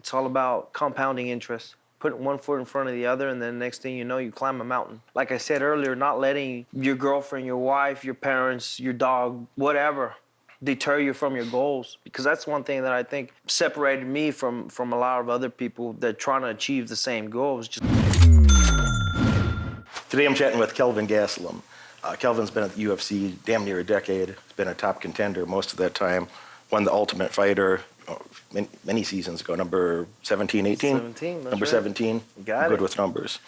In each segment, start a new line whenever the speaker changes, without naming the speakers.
It's all about compounding interest. Put one foot in front of the other, and then next thing you know, you climb a mountain. Like I said earlier, not letting your girlfriend, your wife, your parents, your dog, whatever, deter you from your goals. Because that's one thing that I think separated me from a lot of other people that trying to achieve the same goals.
Today I'm chatting with Kelvin Gastelum. Kelvin's been at the UFC damn near a decade. He's been a top contender most of that time. Won the Ultimate Fighter many seasons ago, number 17, 18?
17, that's
number
right.
17.
Got
I'm good
it.
with numbers.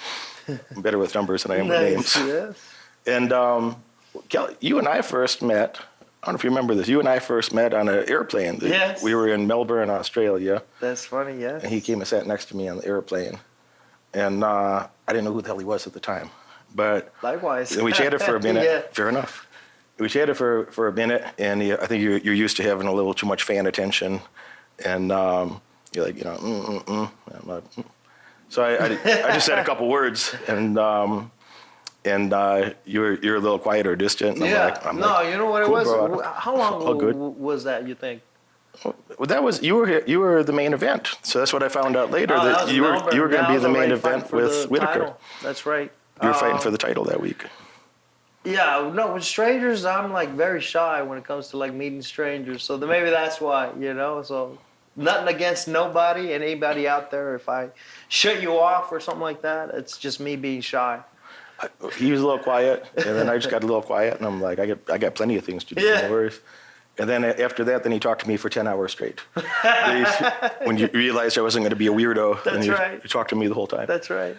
I'm better with numbers than I am with names.
Yes.
And you and I first met, I don't know if you remember this, you and I first met on an airplane.
Yes.
We were in Melbourne, Australia.
That's funny, yes.
And he came and sat next to me on the airplane. And I didn't know who the hell he was at the time. But
likewise.
And we chatted for a minute.
Yeah.
Fair enough. We chatted for a minute, and I think you're used to having a little too much fan attention. And you're like, I'm like, So I just said a couple words, and you're a little quiet or distant. And
Yeah.
I'm
no,
like,
you know what
cool,
it was?
bro.
How long
All good.
was that, you think?
Well, that was you were the main event. So that's what I found out later,
that
that
was
you were
Melbourne.
going to be
I was
the main
already
event
fighting for
with
the
Whitaker.
title. That's right.
You were fighting for the title that week.
Yeah, no, with strangers, I'm like very shy when it comes to like meeting strangers. So maybe that's why, So nothing against nobody and anybody out there. If I shut you off or something like that, it's just me being shy.
He was a little quiet, and then I just got a little quiet, and I'm like, I got plenty of things to do.
Yeah.
No worries. And then after that, then he talked to me for 10 hours straight. When you realized I wasn't going to be a weirdo,
That's
and
right.
you talked to me the whole time.
That's right.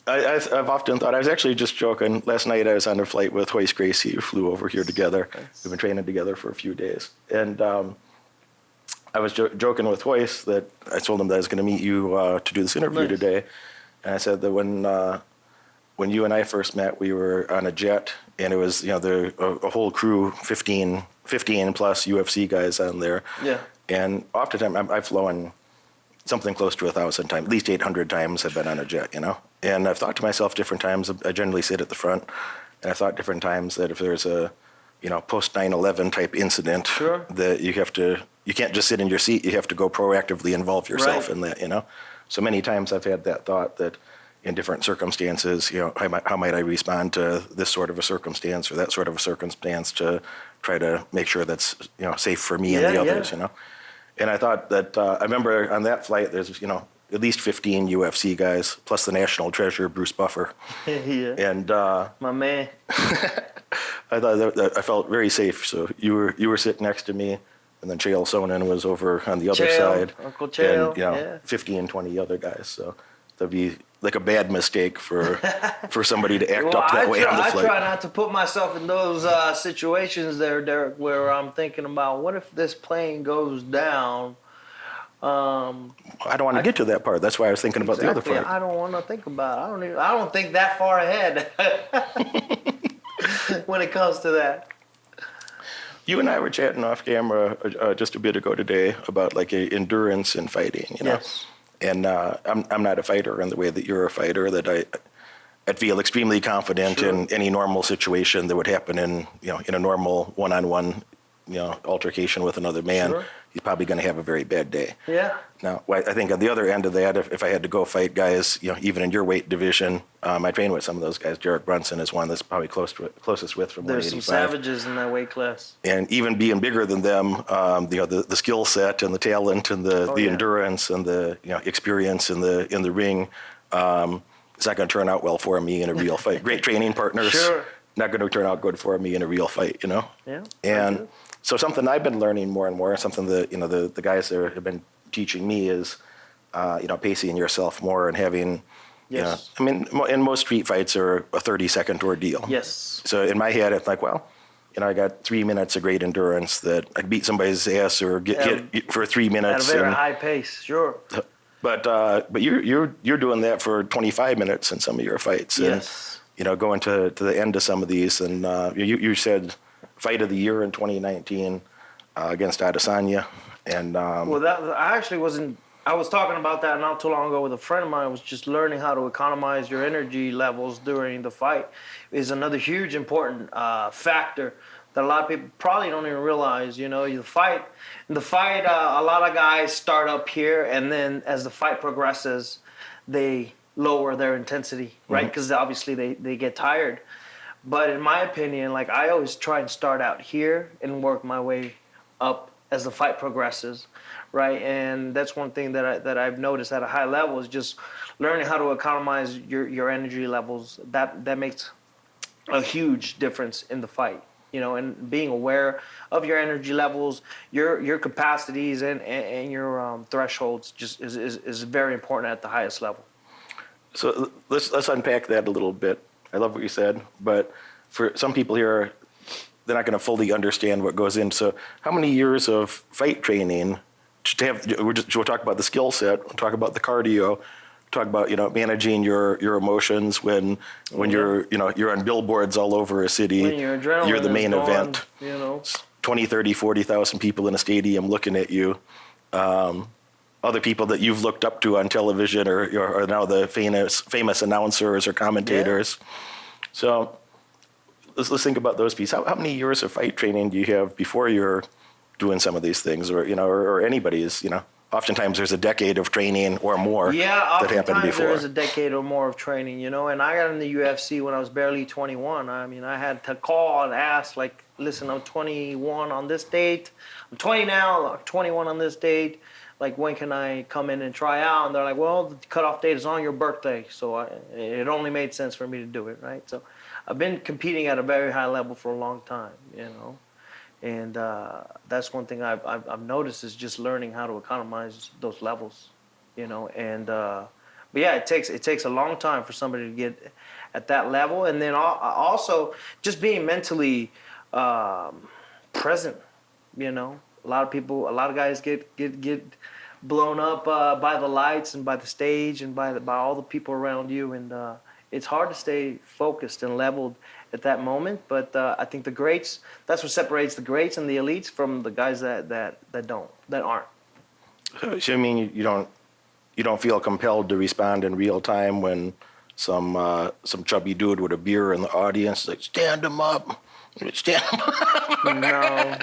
I've often thought, I was actually just joking. Last night I was on a flight with Hoist Gracie, who flew over here together. We've been training together for a few days. And I was joking with Hoist that I told him that I was going to meet you to do this interview today. And I said that when you and I first met, we were on a jet, and it was, a whole crew, 15 plus UFC guys on there.
Yeah.
And oftentimes I've flown something close to 1,000 times, at least 800 times I've been on a jet, And I've thought to myself different times, I generally sit at the front, and I've thought different times that if there's a, post 9/11 type incident,
Sure.
that you can't just sit in your seat, you have to go proactively involve yourself
Right.
in that, So many times I've had that thought that in different circumstances, how might I respond to this sort of a circumstance or that sort of a circumstance to try to make sure that's, safe for me and the others, And I thought that, I remember on that flight, there's, at least 15 UFC guys, plus the national treasure, Bruce Buffer.
Yeah.
And
My man.
I thought that I felt very safe. So you were sitting next to me, and then Chael Sonnen was over on the other side.
Uncle Chael,
and,
yeah.
15, 20 other guys. So that'd be like a bad mistake for somebody to act up that way on the flight.
I try not to put myself in those situations there, Derek, where I'm thinking about what if this plane goes down.
I don't want to get to that part. That's why I was thinking about the other part.
I don't want to think about it. I don't think that far ahead when it comes to that.
You and I were chatting off camera just a bit ago today about like endurance in fighting,
Yes.
And I'm not a fighter in the way that you're a fighter. That I'd feel extremely confident in any normal situation that would happen in a normal one-on-one altercation with another man.
Sure.
He's probably going to have a very bad day.
Yeah.
Now, I think on the other end of that, if I had to go fight guys, even in your weight division, I train with some of those guys. Derek Brunson is one that's probably closest with from 185.
There's some savages in that weight class.
And even being bigger than them, the skill set and the talent and the endurance and the experience in the ring, it's not going to turn out well for me in a real fight. Great training partners,
Sure.
not going to turn out good for me in a real fight,
Yeah.
And so something I've been learning more and more, something that the guys there have been teaching me is, pacing yourself more and having.
Yes.
In most street fights are a 30-second ordeal.
Yes.
So in my head, it's like, well, I got 3 minutes of great endurance that I can beat somebody's ass or get hit for 3 minutes.
At a very high pace, sure.
But you're doing that for 25 minutes in some of your fights.
Yes.
And, going to the end of some of these. And you said fight of the year in 2019 against Adesanya. And
I actually wasn't. I was talking about that not too long ago with a friend of mine. Was just learning how to economize your energy levels during the fight is another huge important factor that a lot of people probably don't even realize. You know, the fight. A lot of guys start up here, and then as the fight progresses, they lower their intensity, right? Because obviously they get tired. But in my opinion, like I always try and start out here and work my way up as the fight progresses, right? And that's one thing that I've noticed at a high level is just learning how to economize your energy levels. That makes a huge difference in the fight, you know, and being aware of your energy levels, your capacities and your thresholds just is very important at the highest level.
So let's unpack that a little bit. I love what you said, but for some people here, they're not going to fully understand what goes in. So how many years of fight training to have? We'll talk about the skill set. We'll talk about the cardio. Talk about managing your emotions when you're you're on billboards all over a city.
When your adrenaline
you're the main
is gone,
event.
20,
30, 40,000 people in a stadium looking at you. Other people that you've looked up to on television are now the famous announcers or commentators. Yeah. So let's think about those pieces. How many years of fight training do you have before you're doing some of these things, or anybody's? Oftentimes there's a decade of training or more.
Yeah,
that happened before.
There's a decade or more of training, and I got in the UFC when I was barely 21. I mean, I had to call and ask, like, listen, I'm 21 on this date. I'm 20 now, I'm 21 on this date. Like, when can I come in and try out? And they're like, well, the cutoff date is on your birthday. So it only made sense for me to do it, right? So I've been competing at a very high level for a long time, And that's one thing I've noticed is just learning how to economize those levels, And but yeah, it takes a long time for somebody to get at that level, and then also just being mentally present. A lot of guys get blown up by the lights and by the stage and by all the people around you, and it's hard to stay focused and leveled at that moment. But I think the greats, that's what separates the greats and the elites from the guys that aren't.
So you mean you don't feel compelled to respond in real time when some chubby dude with a beer in the audience like stand him up.
No.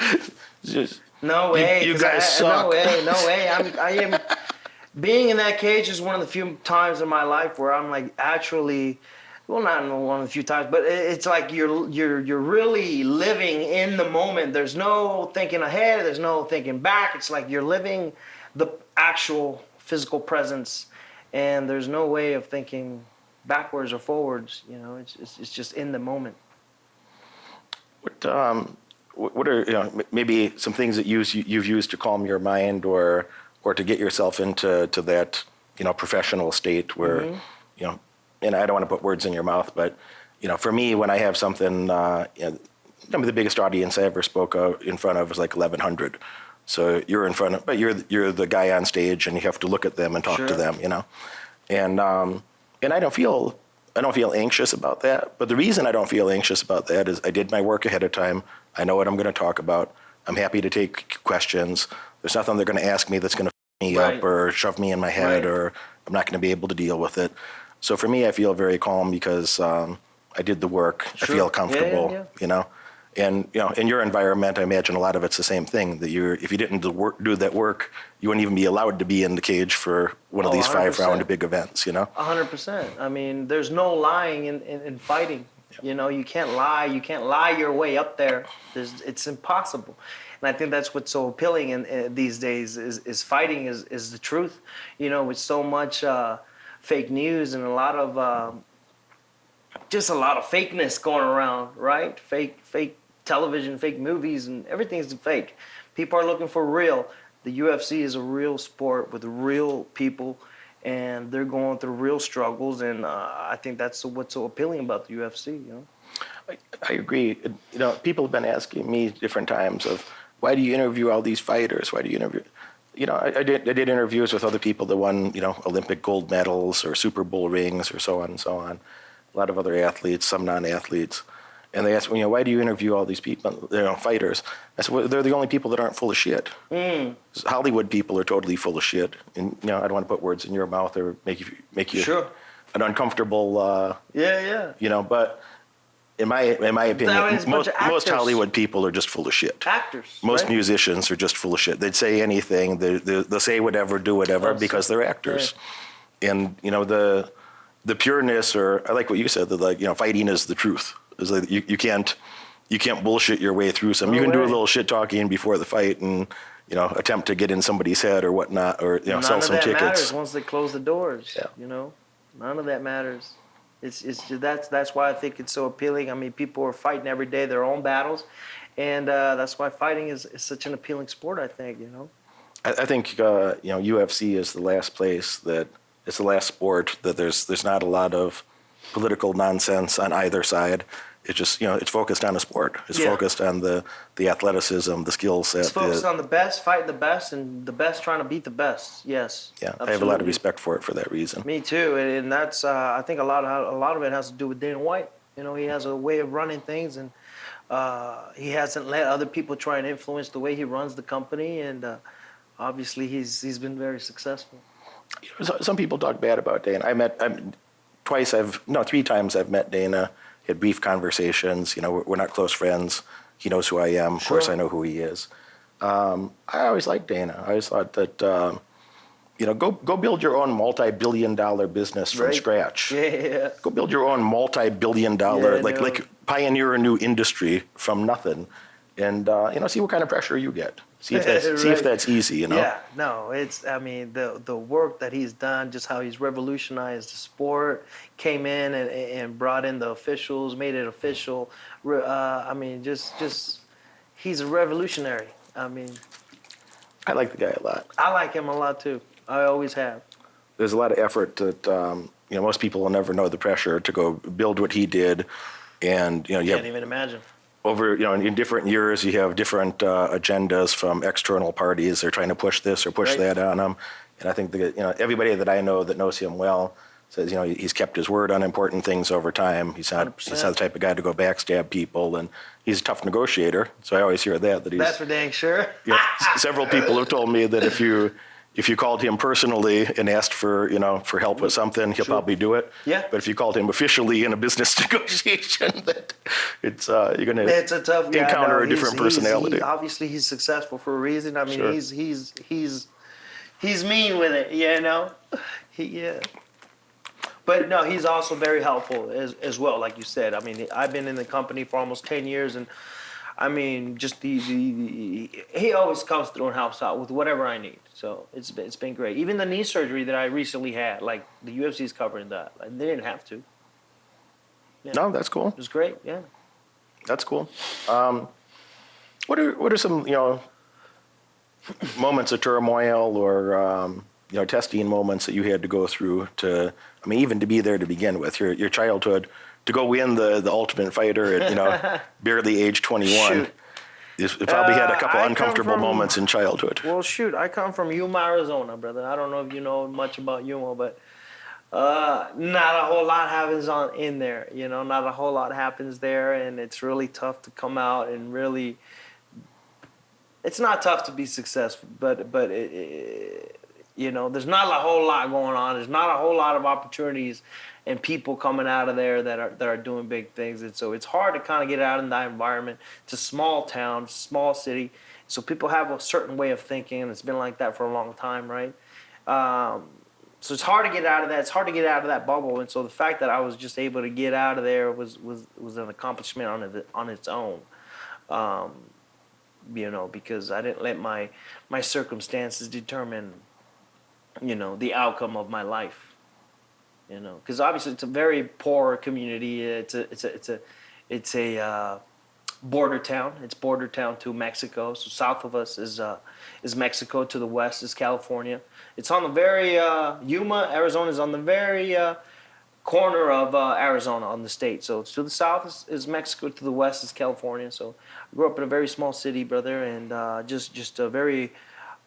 Just,
no way.
You guys suck.
No way. I am being in that cage is one of the few times in my life where I'm like actually, well, not one of the few times, but it's like you're really living in the moment. There's no thinking ahead. There's no thinking back. It's like you're living the actual physical presence, and there's no way of thinking backwards or forwards. It's just in the moment.
What are maybe some things that you've used to calm your mind or to get yourself into that professional state where and I don't want to put words in your mouth, but for me when I have something the biggest audience I ever spoke in front of was like 1,100. So you're in front of, but you're the guy on stage and you have to look at them and talk to them, and I don't feel anxious about that. But the reason I don't feel anxious about that is I did my work ahead of time. I know what I'm going to talk about. I'm happy to take questions. There's nothing they're going to ask me that's going to f me up or shove me in my head, or I'm not going to be able to deal with it. So for me, I feel very calm because I did the work. I feel comfortable, And in your environment, I imagine a lot of it's the same thing. That if you didn't do that work, you wouldn't even be allowed to be in the cage for one of these 5-round big events.
100%. I mean, there's no lying in fighting. You can't lie. You can't lie your way up there. It's impossible. And I think that's what's so appealing in these days is fighting is the truth. With so much fake news and a lot of fakeness going around, right? Fake television, fake movies, and everything's fake. People are looking for real. The UFC is a real sport with real people, and they're going through real struggles, and I think that's what's so appealing about the UFC.
I agree. People have been asking me different times of why do you interview all these fighters? Why do you interview? I did interviews with other people that won Olympic gold medals or Super Bowl rings or so on and so on. A lot of other athletes, some non-athletes. And they asked me, why do you interview all these people, fighters? I said, well, they're the only people that aren't full of shit. Hollywood people are totally full of shit. And, I don't want to put words in your mouth or make you
sure.
an uncomfortable,
yeah.
But in my opinion,
That is a bunch of
most
actors.
Hollywood people are just full of shit.
Actors.
Most
right?
musicians are just full of shit. They'd say anything. They'll say whatever, do whatever
Oh,
because they're actors. And the pureness, or I like what you said, that like fighting is the truth. Is like you can't bullshit your way through something.
No
You can do a
way.
little shit talking before the fight and attempt to get in somebody's head or whatnot, or
None
sell
of
some
that
tickets.
matters once they close the doors.
Yeah.
None of that matters. It's that's why I think it's so appealing. I mean, people are fighting every day their own battles, and that's why fighting is such an appealing sport. I think
I think UFC is the last place that it's the last sport that there's not a lot of political nonsense on either side. It's just it's focused on the sport. It's focused on the athleticism, the skill set.
It's focused on the best, fighting the best, and the best trying to beat the best. Yes.
Yeah,
absolutely.
I have a lot of respect for it for that reason.
Me too, and that's I think a lot of it has to do with Dana White. He has a way of running things, and he hasn't let other people try and influence the way he runs the company, and obviously he's been very successful.
Some people talk bad about Dana. Three times I've met Dana. Had brief conversations. We're not close friends. He knows who I am. Of course, I know who he is. I always liked Dana. I always thought that go build your own multi-billion-dollar business from scratch.
Yeah.
Go build your own multi-billion-dollar, like pioneer a new industry from nothing, and see what kind of pressure you get. See if that's easy.
Yeah. No, it's the work that he's done, just how he's revolutionized the sport, came in and brought in the officials, made it official. Just he's a revolutionary.
I like the guy a lot.
I like him a lot too. I always have.
There's a lot of effort that most people will never know the pressure to go build what he did, and you
can't even imagine.
Over in different years, you have different agendas from external parties. They're trying to push this or push that on him, and I think that everybody that I know that knows him well says he's kept his word on important things over time. He's not the type of guy to go backstab people, and he's a tough negotiator. So I always hear that he's.
That's for dang sure.
Several people have told me that if you called him personally and asked for help with something, he'll probably do it.
Yeah.
But if you called him officially in a business negotiation, that you're going
It's a tough guy.
encounter a different personality.
Obviously, he's successful for a reason.
Sure.
He's mean with it. Yeah. But no, he's also very helpful as well. Like you said, I've been in the company for almost 10 years, and just he always comes through and helps out with whatever I need. So it's been great. Even the knee surgery that I recently had, like the UFC's covering that. Like, they didn't have to. Yeah.
No, that's cool.
It was great. Yeah.
That's cool. What are some moments of turmoil or testing moments that you had to go through to even to be there to begin with your childhood? To go win the Ultimate Fighter at barely age 21, you probably had a couple uncomfortable moments in childhood.
Well, shoot, I come from Yuma, Arizona, brother. I don't know if you know much about Yuma, but not a whole lot happens in there. Not a whole lot happens there, and it's really tough to come out and really. It's not tough to be successful, but there's not a whole lot going on. There's not a whole lot of opportunities and people coming out of there that are doing big things. And so it's hard to kind of get out in that environment. It's a small town, small city. So people have a certain way of thinking, and it's been like that for a long time, right? So it's hard to get out of that. It's hard to get out of that bubble. And so the fact that I was just able to get out of there was an accomplishment on its own. Because I didn't let my circumstances determine, the outcome of my life. Because obviously it's a very poor community. It's a border town. It's border town to Mexico. So south of us is Mexico. To the west is California. It's on the very Yuma, Arizona is on the very corner of Arizona on the state. So to the south is Mexico. To the west is California. So I grew up in a very small city, brother, and just a very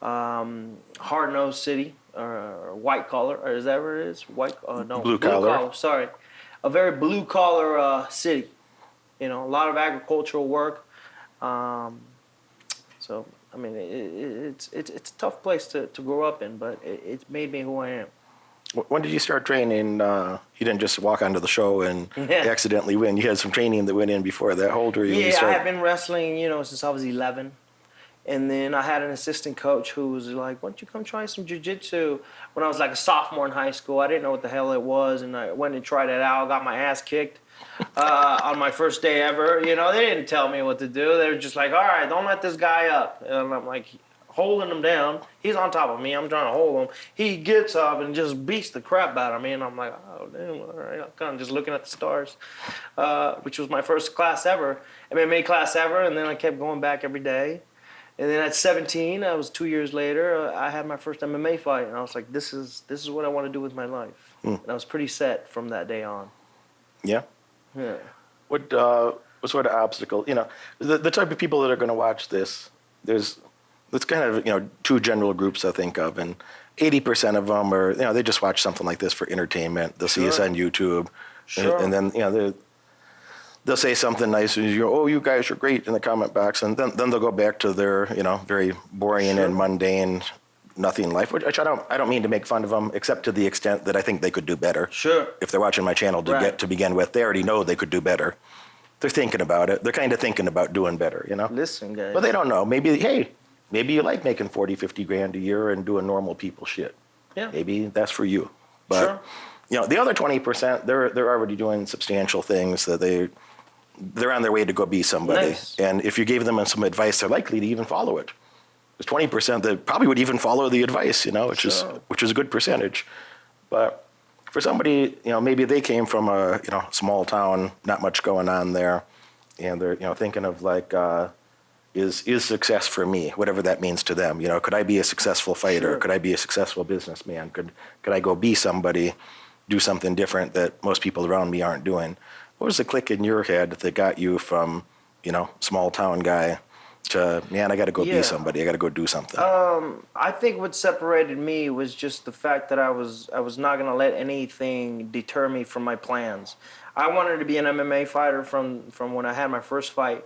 hard-nosed city. Or white collar, or is that what it is? Blue collar. Sorry, a very blue collar city. A lot of agricultural work. So it's a tough place to grow up in, but it's made me who I am.
When did you start training? You didn't just walk onto the show and
Yeah.
accidentally win. You had some training that went in before that. How old were you when you
Yeah, I
started?
had been wrestling, since I was 11. And then I had an assistant coach who was like, why don't you come try some jiu-jitsu? When I was like a sophomore in high school, I didn't know what the hell it was. And I went and tried it out, got my ass kicked on my first day ever. They didn't tell me what to do. They were just like, all right, don't let this guy up. And I'm like, holding him down. He's on top of me. I'm trying to hold him. He gets up and just beats the crap out of me. And I'm like, oh, damn, all right. I'm kind of just looking at the stars, which was my first class ever, MMA class ever. And then I kept going back every day. And then at 17, I was 2 years later, I had my first MMA fight. And I was like, this is what I want to do with my life. And I was pretty set from that day on.
Yeah.
Yeah.
What sort of obstacle? The type of people that are going to watch this, there's kind of, two general groups I think of. And 80% of them are, they just watch something like this for entertainment. They'll see us on YouTube.
Sure.
And then, they'll say something nice, and you guys are great in the comment box, and then they'll go back to their, very boring and mundane, nothing life. Which I don't mean to make fun of them, except to the extent that I think they could do better.
Sure.
If they're watching my channel to begin with, they already know they could do better. They're thinking about it. They're kind of thinking about doing better,
Listen, guys.
But they don't know. Maybe you like making 40, 50 grand a year and doing normal people shit.
Yeah.
Maybe that's for you. But the other 20%, they're already doing substantial things that they're on their way to go be somebody.
Nice.
And if you gave them some advice, they're likely to even follow it. There's 20% that probably would even follow the advice, which is a good percentage. But for somebody, maybe they came from a, small town, not much going on there, and they're, thinking of like, is success for me, whatever that means to them. Could I be a successful fighter?
Sure.
Could I be a successful businessman? Could I go be somebody, do something different that most people around me aren't doing? What was the click in your head that got you from, small town guy to, man, I got to go be somebody. I got to go do something.
I think what separated me was just the fact that I was not going to let anything deter me from my plans. I wanted to be an MMA fighter from when I had my first fight.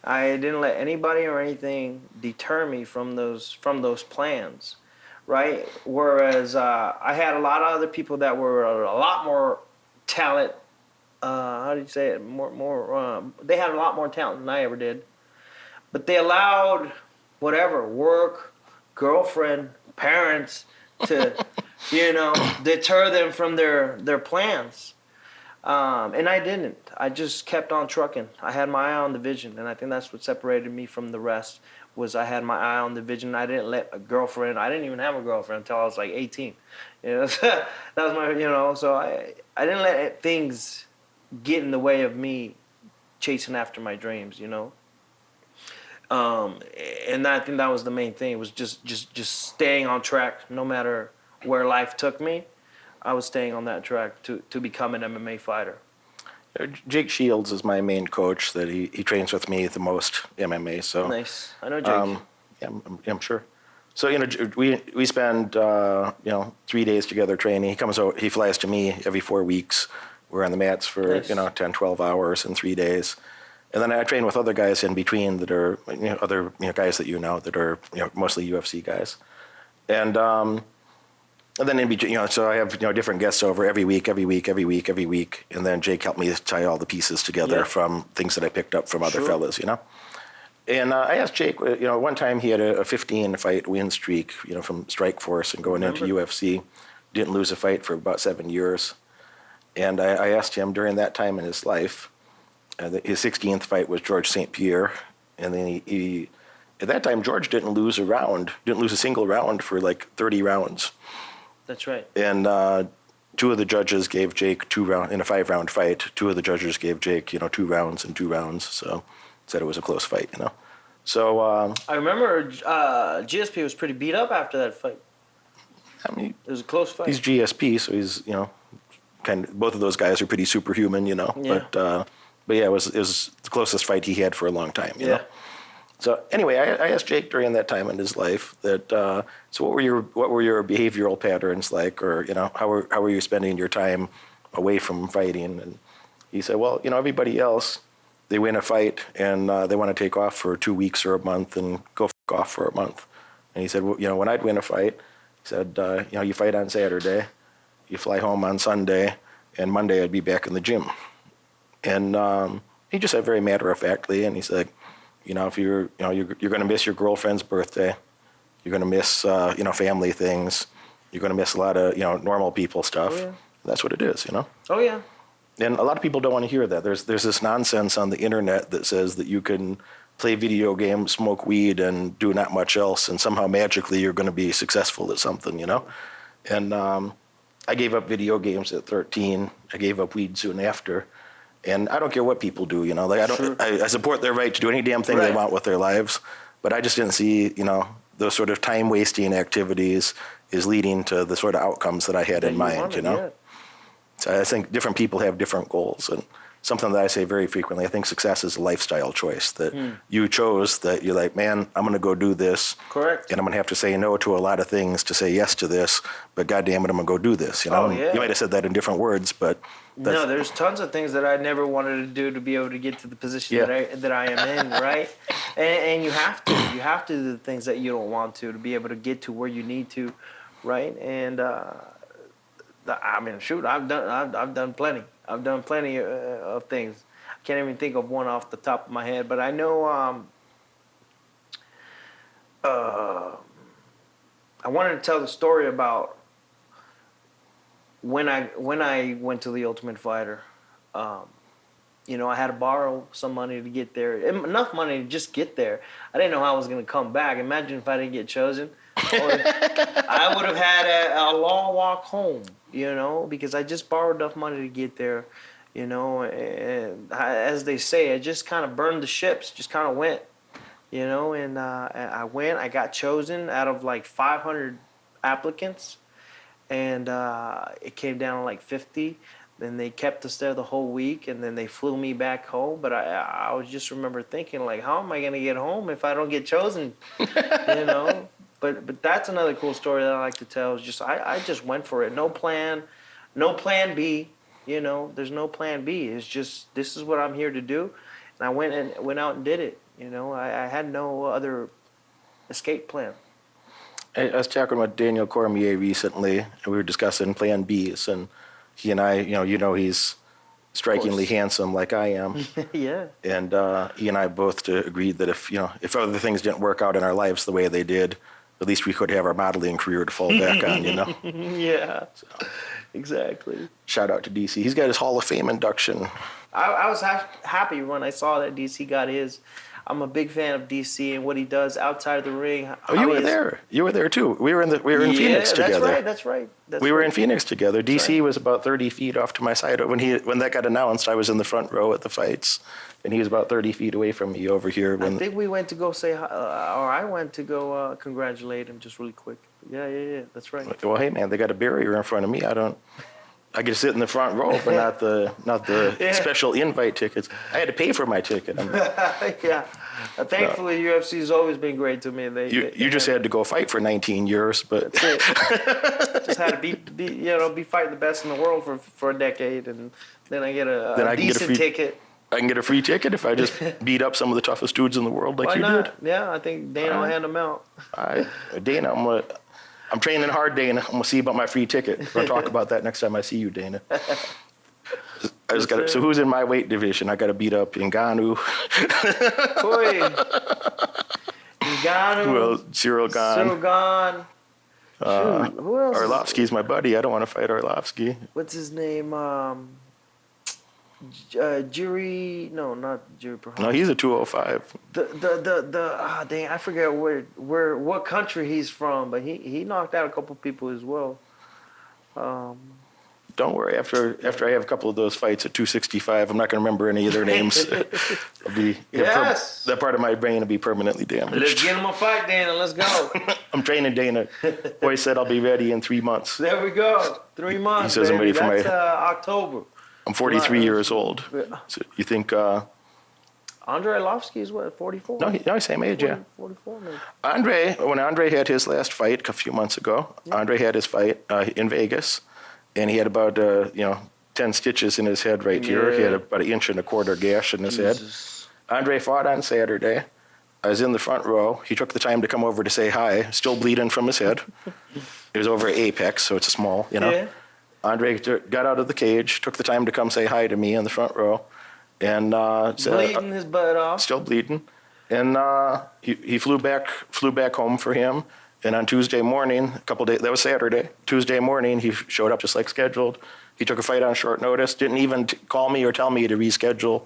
I didn't let anybody or anything deter me from those plans, right? Whereas I had a lot of other people that were a lot more talent. How do you say it? They had a lot more talent than I ever did, but they allowed whatever work, girlfriend, parents to, deter them from their plans. And I didn't. I just kept on trucking. I had my eye on the vision, and I think that's what separated me from the rest. Was I had my eye on the vision. I didn't let a girlfriend. I didn't even have a girlfriend until I was like 18. That was my. So I didn't let things get in the way of me chasing after my dreams, and I think that was the main thing. It was just staying on track, no matter where life took me. I was staying on that track to become an MMA fighter.
Jake Shields is my main coach. That he trains with me the most MMA. So
Nice. I know Jake.
Yeah, I'm sure. So we spend 3 days together training. He comes out. He flies to me every 4 weeks. We're on the mats for
Nice.
10, 12 hours in 3 days. And then I train with other guys in between that are other guys that that are mostly UFC guys. And then in between, so I have different guests over every week. And then Jake helped me tie all the pieces together from things that I picked up from other fellas, And I asked Jake, one time he had a 15-fight win streak, from Strikeforce and going into UFC. Didn't lose a fight for about 7 years. And I asked him during that time in his life, his 16th fight was George St. Pierre. And then he at that time, George didn't lose a single round for like 30 rounds.
That's right.
And two of the judges gave Jake 2 rounds in a 5-round fight. 2 of the judges gave Jake, 2 rounds and 2 rounds. So said it was a close fight, So
I remember GSP was pretty beat up after that fight.
I mean,
It was a close fight.
he's GSP, so he's kind of, both of those guys are pretty superhuman,
Yeah.
But yeah, it was the closest fight he had for a long time, you know. So anyway, I asked Jake during that time in his life that so what were your behavioral patterns like, or how were you spending your time away from fighting? And he said, well, everybody else, they win a fight and they want to take off for 2 weeks or a month and go off for a month. And he said, well, when I'd win a fight, he said, you fight on Saturday, you fly home on Sunday, and Monday I'd be back in the gym. And he just said very matter-of-factly, and he's like, if you're going to miss your girlfriend's birthday, you're going to miss, family things, you're going to miss a lot of, normal people stuff.
Oh, yeah.
That's what it is,
Oh, yeah.
And a lot of people don't want to hear that. There's this nonsense on the internet that says that you can play video games, smoke weed, and do not much else, and somehow magically you're going to be successful at something, And I gave up video games at 13. I gave up weed soon after. And I don't care what people do, I support their right to do any damn thing they want with their lives. But I just didn't see, those sort of time-wasting activities is leading to the sort of outcomes that I had in mind,
Yeah.
So I think different people have different goals. And something that I say very frequently, I think success is a lifestyle choice that you chose, that you're like, man, I'm going to go do this.
Correct.
And I'm going to have to say no to a lot of things to say yes to this, but goddamn it, I'm going to go do this.
Oh, yeah.
You might have said that in different words, but
no, there's tons of things that I never wanted to do to be able to get to the position that I am in, right? And you have to do the things that you don't want to be able to get to where you need to, right? And shoot, I've done plenty. I've done plenty of things. I can't even think of one off the top of my head, but I know I wanted to tell the story about when I went to the Ultimate Fighter. I had to borrow some money to get there, enough money to just get there. I didn't know how I was going to come back. Imagine if I didn't get chosen. I would have had a long walk home, because I just borrowed enough money to get there, and as they say, I just kind of burned the ships, just kind of went, and I went, I got chosen out of like 500 applicants, and it came down to like 50. Then they kept us there the whole week, and then they flew me back home. But I was just remember thinking, like, how am I going to get home if I don't get chosen, But that's another cool story that I like to tell. Is just I just went for it. No plan B. There's no plan B. It's just this is what I'm here to do, and I went out and did it. I had no other escape plan.
I was talking with Daniel Cormier recently, and we were discussing plan Bs, and he and I, he's strikingly handsome like I am.
Yeah.
And he and I both agreed that if other things didn't work out in our lives the way they did, at least we could have our modeling career to fall back on,
Yeah. So. Exactly.
Shout out to DC. He's got his Hall of Fame induction.
I was happy when I saw that DC got his. I'm a big fan of DC and what he does outside of the ring.
Oh, you were there. You were there too. We were in Phoenix together.
That's right.
We were in Phoenix together. DC was about 30 feet off to my side. When that got announced, I was in the front row at the fights, and he was about 30 feet away from me over here.
I think we went to go say hi, or I went to go congratulate him just really quick. Yeah. That's right.
Well, hey man, they got a barrier in front of me. I could sit in the front row, but not the special invite tickets. I had to pay for my ticket.
Yeah. Thankfully, UFC's always been great to me.
You just had to go fight for 19 years, but
that's it. Just had to be fighting the best in the world for a decade, and then I get a decent ticket.
I can get a free ticket if I just beat up some of the toughest dudes in the world like you did.
Yeah, I think Dana will hand them out.
All right, Dana, I'm training hard, Dana. I'm gonna see about my free ticket. We'll talk about that next time I see you, Dana. So who's in my weight division? I got to beat up Ngannou.
Ngannou.
Well, Cyril Gane.
Who else?
Arlovsky's my buddy. I don't want to fight Arlovsky.
What's his name? Jiri? No, not Jiri Prochazka.
No, he's a 205.
Dang, I forget what country he's from, but he knocked out a couple people as well.
Don't worry. After I have a couple of those fights at 265, I'm not going to remember any of their names. That part of my brain will be permanently damaged.
Let's get him a fight, Dana. Let's go.
I'm training Dana. Boy said I'll be ready in 3 months.
There we go. 3 months. He says, baby. I'm ready for That's October.
I'm 43 years old. So you think
Andrei Arlovsky is what, 44?
No, same age,
44 maybe.
When Andre had his last fight a few months ago, Andre had his fight in Vegas, and he had about 10 stitches in his head right here. He had about 1.25 inch gash in his head. Andre fought on Saturday. I was in the front row. He took the time to come over to say hi, still bleeding from his head. It was over at Apex, so it's small,
Yeah.
Andre got out of the cage, took the time to come say hi to me in the front row, and
Bleeding his butt off.
still bleeding, and he flew back home for him. And on Tuesday morning, that was Saturday. Tuesday morning, he showed up just like scheduled. He took a fight on short notice. Didn't even call me or tell me to reschedule.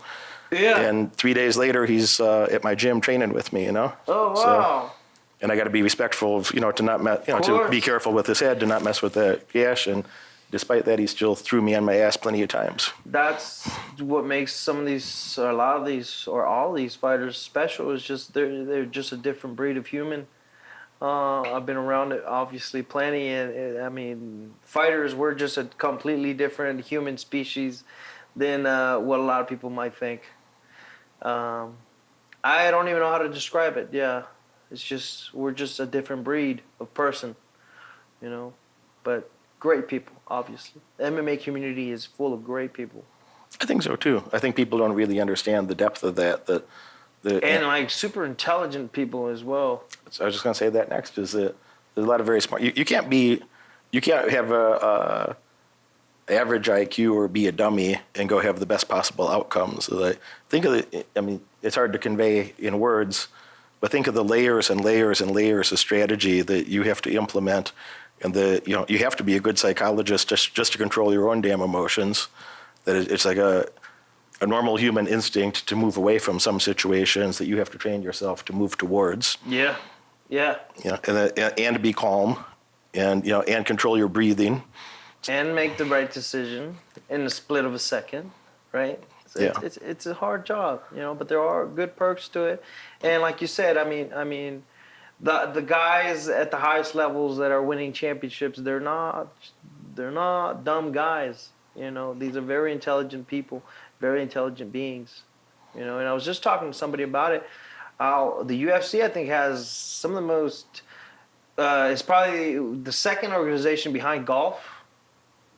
Yeah.
And 3 days later, he's at my gym training with me.
Oh wow.
So, and I got to be respectful of, to not, to be careful with his head, to not mess with the gash. And despite that, he still threw me on my ass plenty of times.
That's what makes a lot of these, or all these fighters special. Is just they're just a different breed of human. I've been around it obviously plenty, and I mean, fighters, we're just a completely different human species than what a lot of people might think. I don't even know how to describe it. Yeah, it's just we're just a different breed of person, but great people, obviously. The MMA community is full of great people.
I think so too. I think people don't really understand the depth of that.
And super intelligent people as well.
So I was just going to say that next is that there's a lot of very smart. You can't have a average IQ or be a dummy and go have the best possible outcomes. So think of it. I mean, it's hard to convey in words, but think of the layers and layers and layers of strategy that you have to implement, and you have to be a good psychologist just to control your own damn emotions. That it's like a normal human instinct to move away from some situations that you have to train yourself to move towards.
Yeah.
And to be calm, and control your breathing,
and make the right decision in the split of a second, right? It's a hard job, but there are good perks to it. And like you said, I mean, the guys at the highest levels that are winning championships, they're not dumb guys. These are very intelligent people. Very intelligent beings, and I was just talking to somebody about it. The UFC, I think, has some of the most. It's probably the second organization behind golf,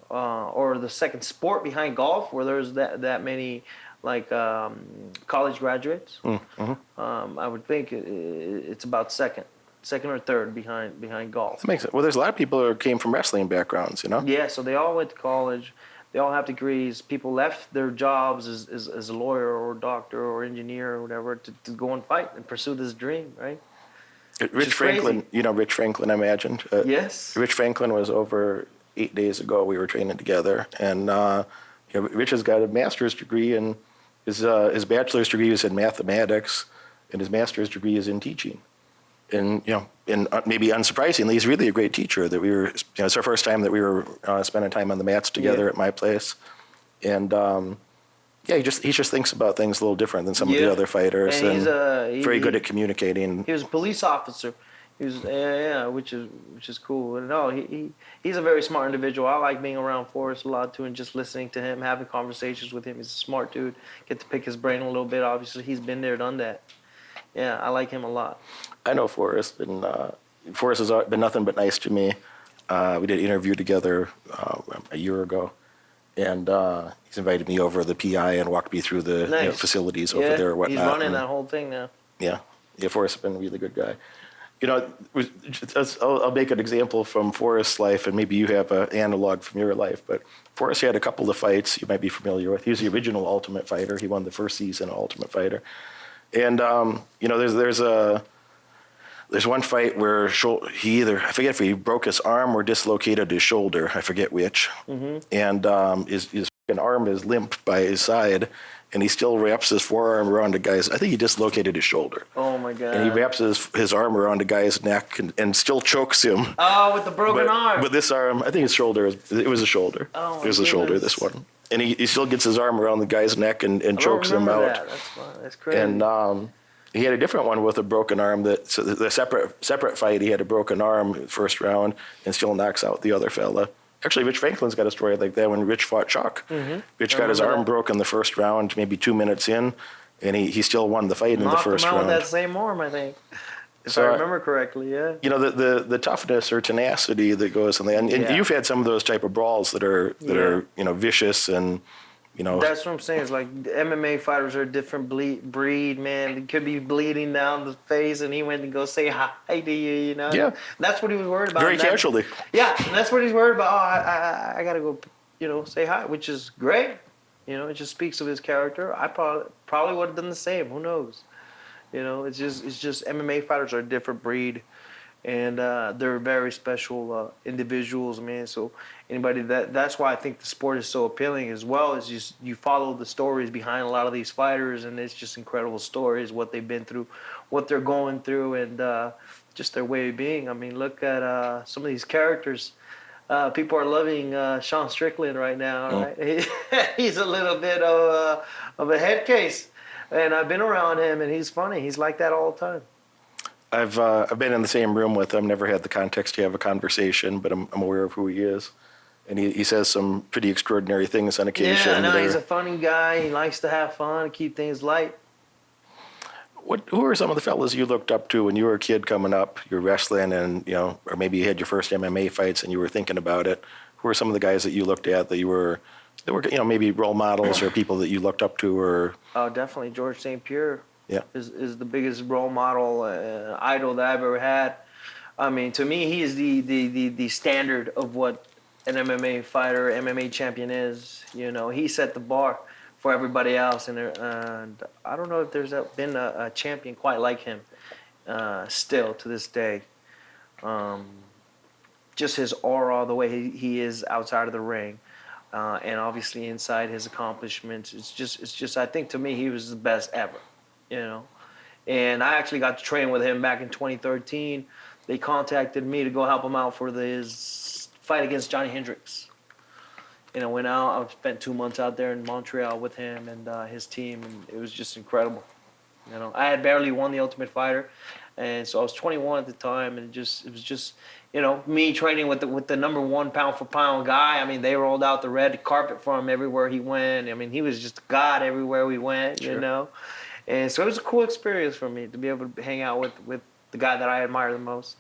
or the second sport behind golf, where there's that many college graduates.
Mm-hmm.
I would think it's about second or third behind golf.
That makes it. Well, there's a lot of people who came from wrestling backgrounds,
Yeah, so they all went to college. They all have degrees. People left their jobs as a lawyer or doctor or engineer or whatever to go and fight and pursue this dream, right?
Rich Franklin, Rich Franklin, I imagined.
Yes.
Rich Franklin was over 8 days ago. We were training together, and Rich has got a master's degree, and his bachelor's degree is in mathematics, and his master's degree is in teaching. And maybe unsurprisingly, he's really a great teacher. That we were, it's our first time that we were spending time on the mats together at my place, and he just thinks about things a little different than some of the other fighters, and he's very good at communicating.
He was a police officer. He was which is cool. And no, he's a very smart individual. I like being around Forrest a lot too, and just listening to him, having conversations with him. He's a smart dude. Get to pick his brain a little bit. Obviously, he's been there, done that. Yeah, I like him a lot.
I know Forrest, and Forrest has been nothing but nice to me. We did an interview together a year ago, and he's invited me over the PI and walked me through the facilities over there and whatnot.
He's running that whole thing now.
Yeah, Forrest has been a really good guy. I'll make an example from Forrest's life, and maybe you have an analog from your life, but Forrest had a couple of fights you might be familiar with. He was the original Ultimate Fighter. He won the first season of Ultimate Fighter. And, there's one fight where I forget if he broke his arm or dislocated his shoulder. I forget which. Mm-hmm. And his arm is limp by his side, and he still wraps his forearm around the guy's. I think he dislocated his shoulder.
Oh my God!
And he wraps his arm around the guy's neck and still chokes him.
Oh, with the broken arm.
But this arm, I think his shoulder. It was a shoulder.
Oh my
It was a shoulder. This one. And he still gets his arm around the guy's neck and chokes him out.
That's crazy.
And he had a different one with a broken arm. So the separate fight, he had a broken arm first round and still knocks out the other fella. Actually, Rich Franklin's got a story like that when Rich fought Chuck. Mm-hmm. Rich got his arm broken the first round, maybe 2 minutes in, and he still won the fight in the first round.
Knocked him out with that same arm, I think. If I remember correctly, yeah.
The toughness or tenacity that goes in there, and you've had some of those type of brawls that are vicious and You know,
That's what I'm saying. It's like the MMA fighters are a different breed, man. He could be bleeding down the face, and he went to go say hi to you. You know.
Yeah.
That's what he was worried about.
very casually.
Yeah, and that's what he's worried about. Oh, I gotta go, say hi, which is great. It just speaks of his character. I probably would have done the same. Who knows? It's just MMA fighters are a different breed, and they're very special individuals, man. So anybody that's why I think the sport is so appealing as well. Is just you follow the stories behind a lot of these fighters, and it's just incredible stories, what they've been through, what they're going through, and just their way of being. I mean, look at some of these characters. People are loving Sean Strickland right now, right? He's a little bit of a head case, and I've been around him, and he's funny. He's like that all the time.
I've been in the same room with him, never had the context to have a conversation, but I'm aware of who he is. And he says some pretty extraordinary things on occasion.
Yeah, no, he's a funny guy. He likes to have fun, keep things light.
Who are some of the fellas you looked up to when you were a kid coming up? You're wrestling, and or maybe you had your first MMA fights, and you were thinking about it. Who are some of the guys that you looked at that were maybe role models or people that you looked up to? Or
definitely George St. Pierre.
Yeah,
is the biggest role model idol that I've ever had. I mean, to me, he is the standard of what an MMA fighter, MMA champion is. He set the bar for everybody else, and I don't know if there's been a champion quite like him still to this day. Just his aura, the way he is outside of the ring, and obviously inside his accomplishments. It's just. I think to me, he was the best ever. And I actually got to train with him back in 2013. They contacted me to go help him out for his fight against Johnny Hendricks. I went out. I spent 2 months out there in Montreal with him and his team, and it was just incredible. I had barely won the Ultimate Fighter, and so I was 21 at the time, and it was just me training with the number one pound for pound guy. I mean, they rolled out the red carpet for him everywhere he went. I mean, he was just a god everywhere we went.
Sure.
And so it was a cool experience for me to be able to hang out with the guy that I admire the most.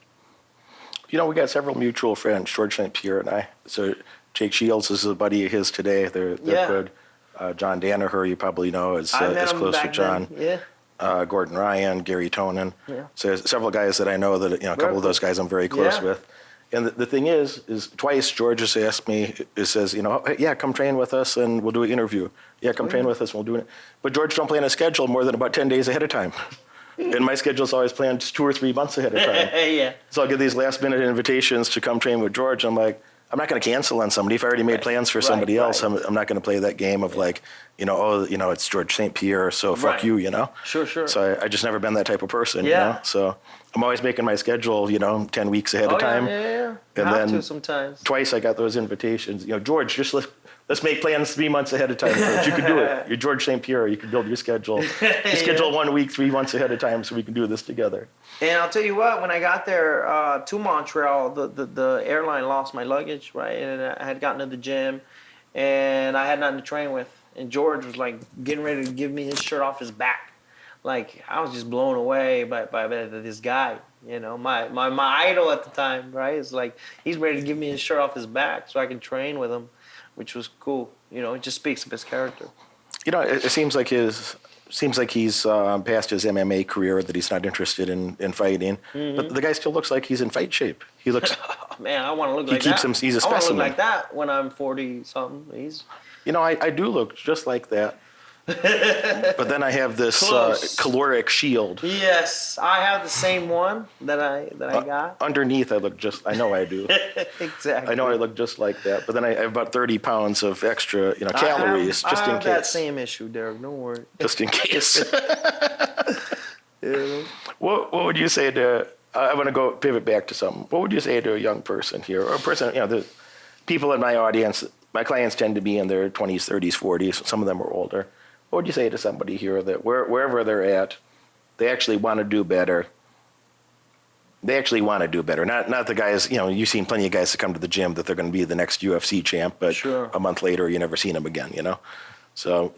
we got several mutual friends, George St. Pierre and I. So Jake Shields is a buddy of his today. They're good. John Danaher, you probably know, is close to John.
Then. Yeah.
Gordon Ryan, Gary Tonin.
Yeah.
So there's several guys that I know that, a couple of those guys I'm very close with. And the thing is twice George has asked me, says, yeah, come train with us and we'll do an interview. Yeah, come train with us and we'll do it. But George don't plan a schedule more than about 10 days ahead of time. And my schedule's always planned just 2 or 3 months ahead of time.
Yeah.
So I'll get these last minute invitations to come train with George. I'm like, I'm not going to cancel on somebody. If I already made plans for somebody else, I'm not going to play that game of it's George St. Pierre, so fuck you,
Sure.
So I just never been that type of person, So I'm always making my schedule, 10 weeks ahead of time.
Yeah.
And then
sometimes.
Twice I got those invitations. George, just let's make plans 3 months ahead of time. George. You can do it. You're George St. Pierre. You can build your schedule. You schedule 1 week, 3 months ahead of time so we can do this together.
And I'll tell you what, when I got there to Montreal, the airline lost my luggage, right? And I had gotten to the gym, and I had nothing to train with. And George was like getting ready to give me his shirt off his back. Like, I was just blown away by this guy, my idol at the time, right? It's like he's ready to give me his shirt off his back so I can train with him, which was cool. It just speaks of his character.
It seems like he's past his MMA career, that he's not interested in fighting. Mm-hmm. But the guy still looks like he's in fight shape. He looks.
Man, I want to look like that.
He's a specimen. I want to look
like that when I'm 40-something.
I do look just like that. But then I have this caloric shield.
Yes, I have the same one that I got.
Underneath, I know I do.
Exactly.
I know I look just like that. But then I have about 30 pounds of extra, calories, just in case. I have
that same issue, Derek. Don't worry.
Just in case.
Yeah.
What would you say to? I want to pivot back to something. What would you say to a young person here, or a person? The people in my audience, my clients tend to be in their 20s, 30s, 40s. Some of them are older. What would you say to somebody here that wherever they're at, they actually want to do better? They actually want to do better. Not the guys, you've seen plenty of guys that come to the gym that they're going to be the next UFC champ, but a month later you never seen them again, So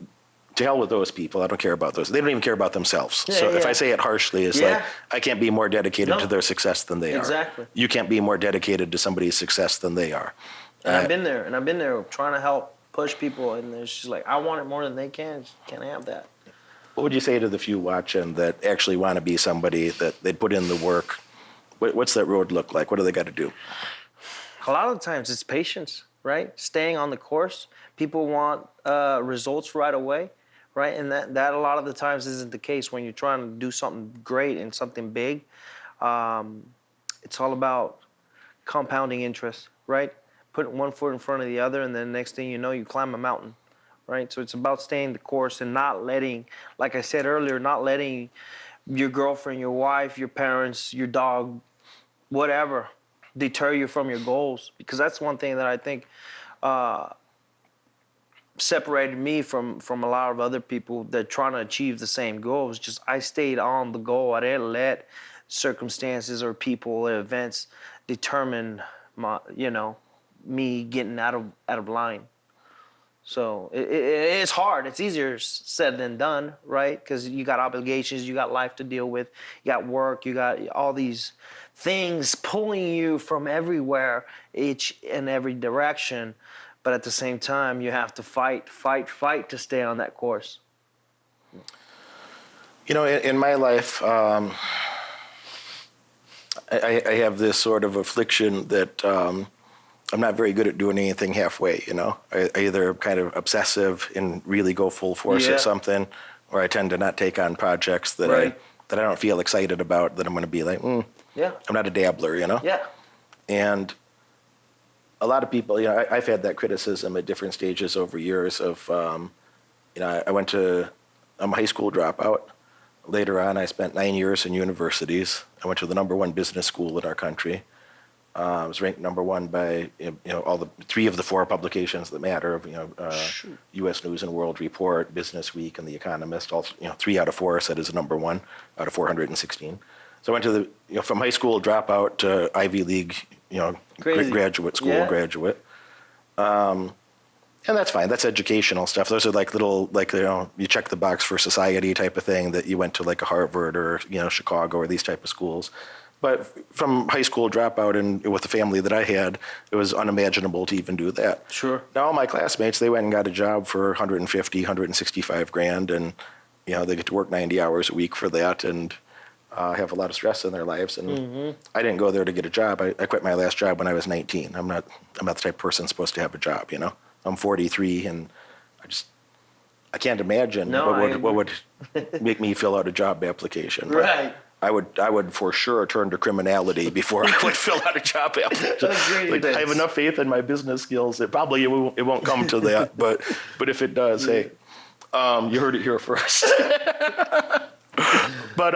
to hell with those people. I don't care about those. They don't even care about themselves. If I say it harshly, it's like, I can't be more dedicated to their success than they are.
Exactly.
You can't be more dedicated to somebody's success than they are.
And I've been there trying to help push people, and it's just like I want it more than they can. Just can't have that.
What would you say to the few watching that actually want to be somebody that they put in the work? What's that road look like? What do they got to do?
A lot of the times it's patience, right? Staying on the course. People want results right away, right? And that a lot of the times isn't the case when you're trying to do something great and something big. It's all about compounding interest, right? Putting one foot in front of the other, and then next thing you know, you climb a mountain, right? So it's about staying the course and not letting, like I said earlier, not letting your girlfriend, your wife, your parents, your dog, whatever, deter you from your goals. Because that's one thing that I think separated me from a lot of other people that trying to achieve the same goals. Just I stayed on the goal. I didn't let circumstances or people or events determine me getting out of line. So it's hard. It's easier said than done, right? Because you got obligations, you got life to deal with, you got work, you got all these things pulling you from everywhere, each and every direction. But at the same time, you have to fight to stay on that course.
You know, in my life, I have this sort of affliction that I'm not very good at doing anything halfway, you know. I either kind of obsessive and really go full force at something, or I tend to not take on projects that I don't feel excited about, that I'm going to be like, I'm not a dabbler, you know.
Yeah.
And a lot of people, you know, I've had that criticism at different stages over years of, you know, I'm a high school dropout. Later on, I spent 9 years in universities. I went to the #1 business school in our country. I was ranked #1 by all the 3 of the 4 publications that matter. U.S. News and World Report, Business Week, and The Economist. All 3 out of 4 said is #1 out of 416. So I went to from high school dropout to Ivy League, graduate school graduate. And that's fine. That's educational stuff. Those are like little, you check the box for society type of thing, that you went to like a Harvard or Chicago or these type of schools. But from high school dropout and with the family that I had, it was unimaginable to even do that.
Sure.
Now all my classmates, they went and got a job for 150, 165 grand, and they get to work 90 hours a week for that, and have a lot of stress in their lives. And I didn't go there to get a job. I quit my last job when I was 19. I'm not the type of person supposed to have a job. I'm 43, and I can't imagine what would make me fill out a job application.
Right.
I would for sure turn to criminality before I would fill out a job application. I have enough faith in my business skills that probably it won't come to that. But if it does, hey, you heard it here first. But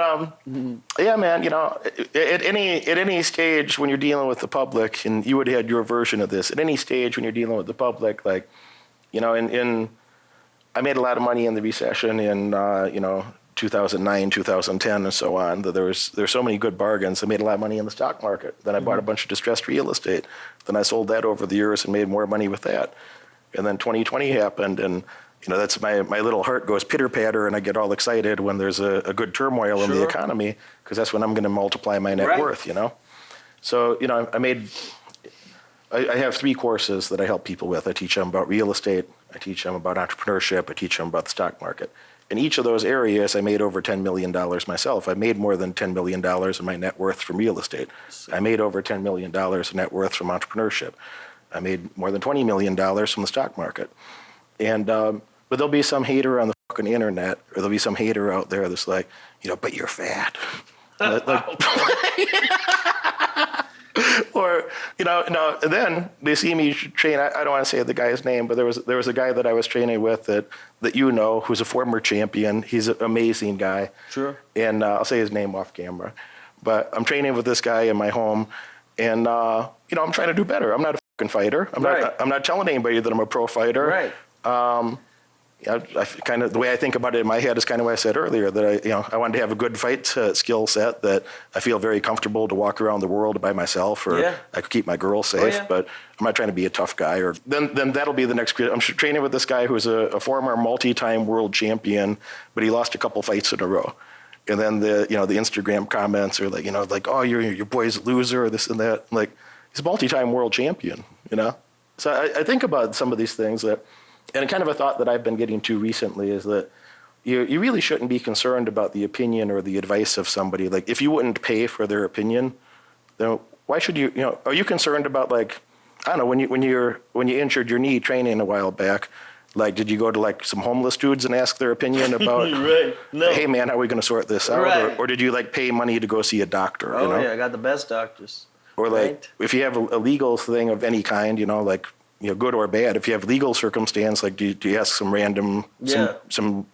yeah, man, at any stage when you're dealing with the public, and you would have had your version of this, at any stage when you're dealing with the public, I made a lot of money in the recession in 2009, 2010, and so on. There's so many good bargains. I made a lot of money in the stock market. Then I bought a bunch of distressed real estate. Then I sold that over the years and made more money with that. And then 2020 happened, and that's my little heart goes pitter patter, and I get all excited when there's a good turmoil in the economy, because that's when I'm going to multiply my net worth. So I have 3 courses that I help people with. I teach them about real estate. I teach them about entrepreneurship. I teach them about the stock market. In each of those areas, I made over $10 million myself. I made more than $10 million in my net worth from real estate. I made over $10 million in net worth from entrepreneurship. I made more than $20 million from the stock market. And but there'll be some hater on the fucking internet, or there'll be some hater out there that's like, but you're fat. Or, and then they see me train. I don't want to say the guy's name, but there was a guy that I was training with that who's a former champion. He's an amazing guy.
Sure.
And I'll say his name off camera. But I'm training with this guy in my home, and I'm trying to do better. I'm not a fucking fighter. I'm not telling anybody that I'm a pro fighter.
Right.
I kind of, the way I think about it in my head is kind of what I said earlier, that I wanted to have a good fight skill set, that I feel very comfortable to walk around the world by myself, or I could keep my girls safe, but I'm not trying to be a tough guy. Or then that'll be the next. I'm training with this guy who's a former multi-time world champion, but he lost a couple fights in a row. And then the Instagram comments are like, oh, your boy's a loser, or this and that. Like, he's a multi-time world champion, So I think about some of these things that And kind of a thought that I've been getting to recently is that you really shouldn't be concerned about the opinion or the advice of somebody. Like, if you wouldn't pay for their opinion, then why should you, are you concerned about, like, I don't know, when you injured your knee training a while back, like, did you go to, like, some homeless dudes and ask their opinion about,
Right. No.
hey, man, how are we going to sort this out?
Right.
Or did you, like, pay money to go see a doctor?
Oh, yeah, I got the best doctors.
Or, like,
right?
if you have a legal thing of any kind, like, good or bad, if you have legal circumstance, like, do you ask some random, some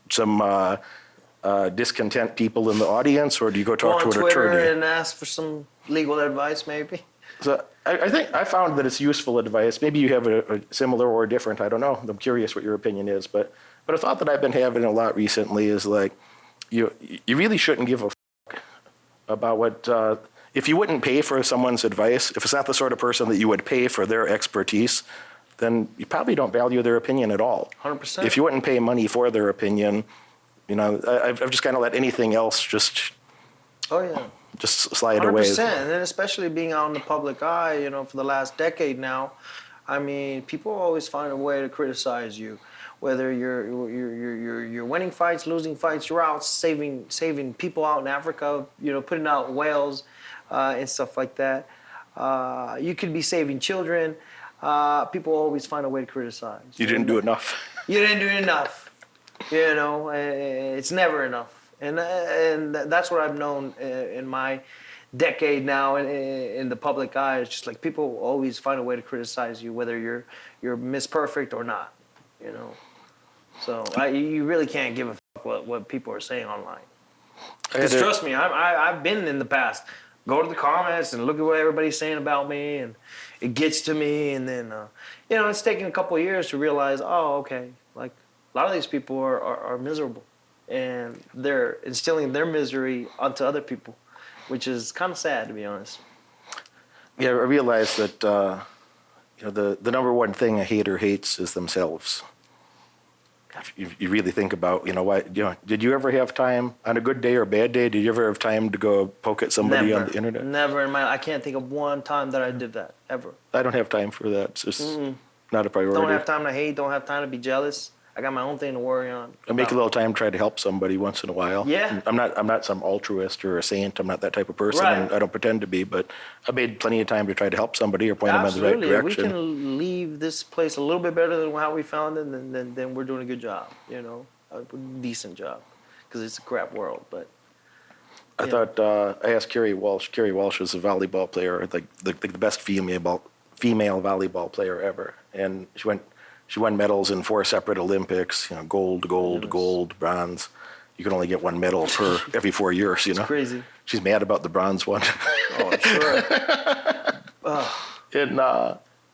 discontent people in the audience, or do you go talk to an attorney?
Go on Twitter and ask for some legal advice, maybe?
So I think I found that it's useful advice. Maybe you have a similar or different, I don't know. I'm curious what your opinion is, but a thought that I've been having a lot recently is, like, you really shouldn't give a fuck about what, if you wouldn't pay for someone's advice, if it's not the sort of person that you would pay for their expertise, then you probably don't value their opinion at all.
100%.
If you wouldn't pay money for their opinion, I've just kind of let anything else just slide
100%.
away.
And then especially being out in the public eye, for the last decade now, I mean, people always find a way to criticize you. Whether you're winning fights, losing fights, you're out saving people out in Africa, putting out whales and stuff like that. You could be saving children. People always find a way to criticize.
You didn't do enough.
You didn't do enough. It's never enough. And that's what I've known in my decade now in the public eye. It's just like people always find a way to criticize you, whether you're Miss Perfect or not. So you really can't give a fuck what people are saying online. Because trust me, I've been in the past. Go to the comments and look at what everybody's saying about me, and it gets to me. And then, it's taken a couple of years to realize, oh, okay, like a lot of these people are miserable, and they're instilling their misery onto other people, which is kind of sad, to be honest.
Yeah, I realized that the number one thing a hater hates is themselves. If you really think about, why, did you ever have time on a good day or a bad day? Did you ever have time to go poke at somebody on the internet?
Never in I can't think of one time that I did that, ever.
I don't have time for that. It's just not a priority.
Don't have time to hate, don't have time to be jealous. I got my own thing to worry on.
I make a little time to try to help somebody once in a while.
Yeah.
I'm not some altruist or a saint. I'm not that type of person.
Right.
I don't pretend to be, but I made plenty of time to try to help somebody or point them in the right direction.
We can leave this place a little bit better than how we found it, then we're doing a good job, a decent job, because it's a crap world. But
I thought I asked Carrie Walsh. Carrie Walsh is a volleyball player, like the best female volleyball player ever, and she won medals in 4 separate Olympics. Gold, bronze. You can only get one medal per every 4 years.
It's crazy.
She's mad about the bronze one.
Oh, I'm sure.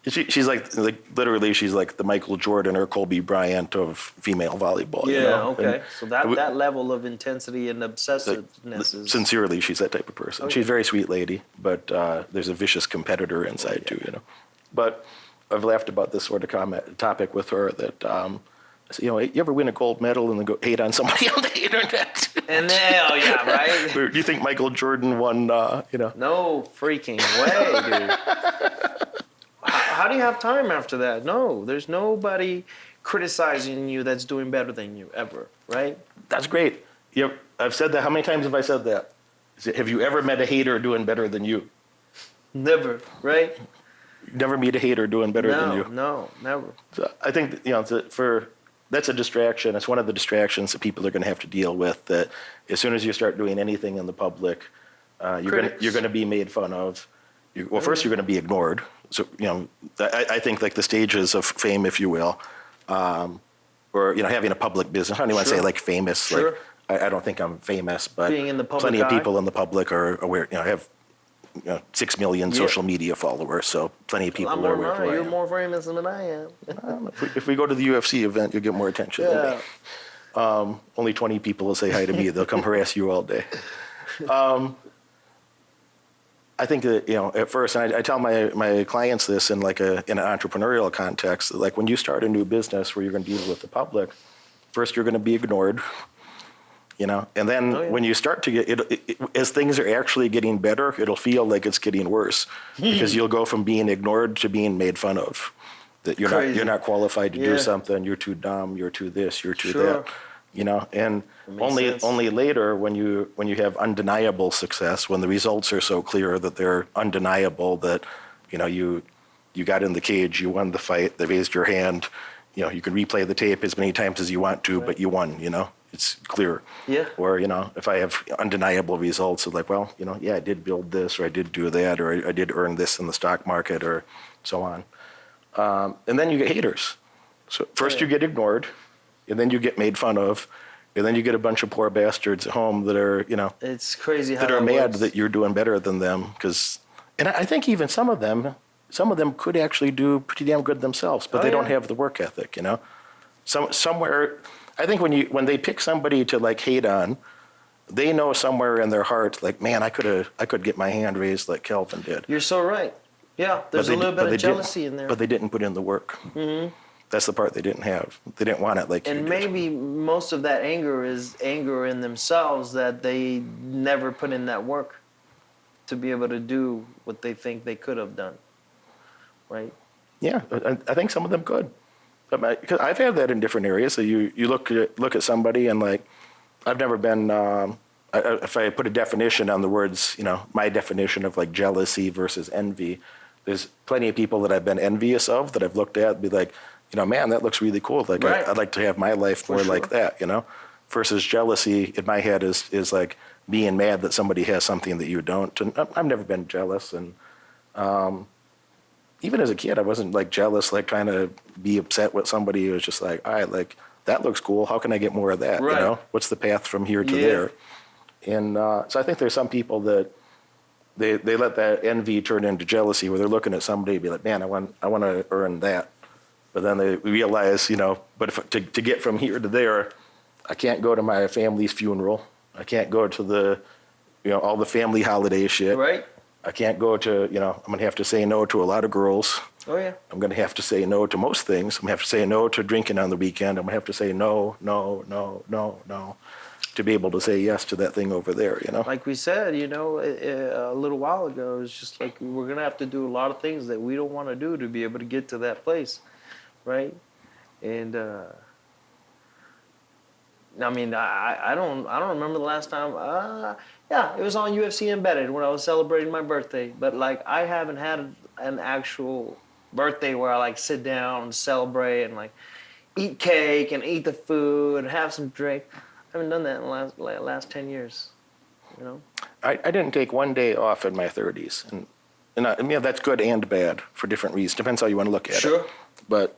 And she's like literally, she's like the Michael Jordan or Kobe Bryant of female volleyball.
Yeah, okay. And so that level of intensity and obsessiveness is...
Sincerely, she's that type of person. Okay. She's a very sweet lady, but there's a vicious competitor inside too, But I've laughed about this sort of topic with her that, you ever win a gold medal and then go hate on somebody on the internet?
And then, right?
Do you think Michael Jordan won,
No freaking way, dude. How do you have time after that? No, there's nobody criticizing you that's doing better than you ever, right?
That's great. Yep, I've said that. How many times have I said that? Have you ever met a hater doing better than you?
Never, right?
Never meet a hater doing better than you.
No, never.
So I think that's a distraction. It's one of the distractions that people are going to have to deal with. That as soon as you start doing anything in the public, you're going to be made fun of. First you're going to be ignored. So I think like the stages of fame, if you will, or having a public business. I don't even want to say like famous.
Sure.
Like I don't think I'm famous, but
being in the public
plenty
eye.
of people in the public are aware. Have 6 million social media followers, so plenty of people are aware of who I am.
You're more famous than I am.
If we go to the UFC event, you'll get more attention than me. Only 20 people will say hi to me. They'll come harass you all day. I think that, at first, and I tell my clients this in an entrepreneurial context, like when you start a new business where you're going to deal with the public, first you're going to be ignored. And then when you start to get as things are actually getting better, it'll feel like it's getting worse because you'll go from being ignored to being made fun of. that you're not qualified to do something. You're too dumb. You're too this. You're too that. You know, and only later when you have undeniable success, when the results are so clear that they're undeniable, that you know you got in the cage, you won the fight, they raised your hand, you know, you can replay the tape as many times as you want to, but you won, you know, it's clear.
Yeah.
Or, you know, if I have undeniable results of like, well, you know, yeah, I did build this, or I did do that, or I did earn this in the stock market, or so on. And then you get haters. So first you get ignored, and then you get made fun of, and then you get a bunch of poor bastards at home that are, you know,
it's crazy how
that are mad
works.
that you're doing better than them. And I think even some of them could actually do pretty damn good themselves, but they don't have the work ethic, you know. Somewhere, I think when they pick somebody to like hate on, they know somewhere in their heart, like, man, I could get my hand raised like Kelvin did.
You're so right. Yeah, there's a little bit of jealousy in there.
But they didn't put in the work. Mm-hmm. That's the part they didn't have. They didn't want it like you did.
And maybe most of that anger is anger in themselves, that they never put in that work to be able to do what they think they could have done. Right? Yeah,
I think some of them could. Because I've had that in different areas. So you look at somebody and like, I've never been, if I put a definition on the words, you know, my definition of like jealousy versus envy, there's plenty of people that I've been envious of that I've looked at and be like, you know, man, that looks really cool. Like, I'd like to have my life more like that, you know, versus jealousy in my head is like being mad that somebody has something that you don't. And I've never been jealous. And even as a kid, I wasn't like jealous, like trying to be upset with somebody. It was just like, all right, like that looks cool. How can I get more of that? You know, what's the path from here to there? And so I think there's some people that they let that envy turn into jealousy, where they're looking at somebody and be like, man, I want to earn that. But then they realize, you know, but to get from here to there, I can't go to my family's funeral. I can't go to the, you know, all the family holiday shit.
Right.
I can't go to, you know, I'm going to have to say no to a lot of girls.
Oh, yeah.
I'm going to have to say no to most things. I'm going to have to say no to drinking on the weekend. I'm going to have to say no, to be able to say yes to that thing over there, you know?
Like we said, you know, a little while ago, it's just like we're going to have to do a lot of things that we don't want to do to be able to get to that place, right? And, I mean, I don't remember the last time. Yeah, it was on UFC Embedded when I was celebrating my birthday. But like, I haven't had an actual birthday where I like sit down and celebrate and like eat cake and eat the food and have some drink. I haven't done that in the last 10 years. You know.
I didn't take one day off in my 30s, and yeah, that's good and bad for different reasons. Depends how you want to look at it.
Sure.
But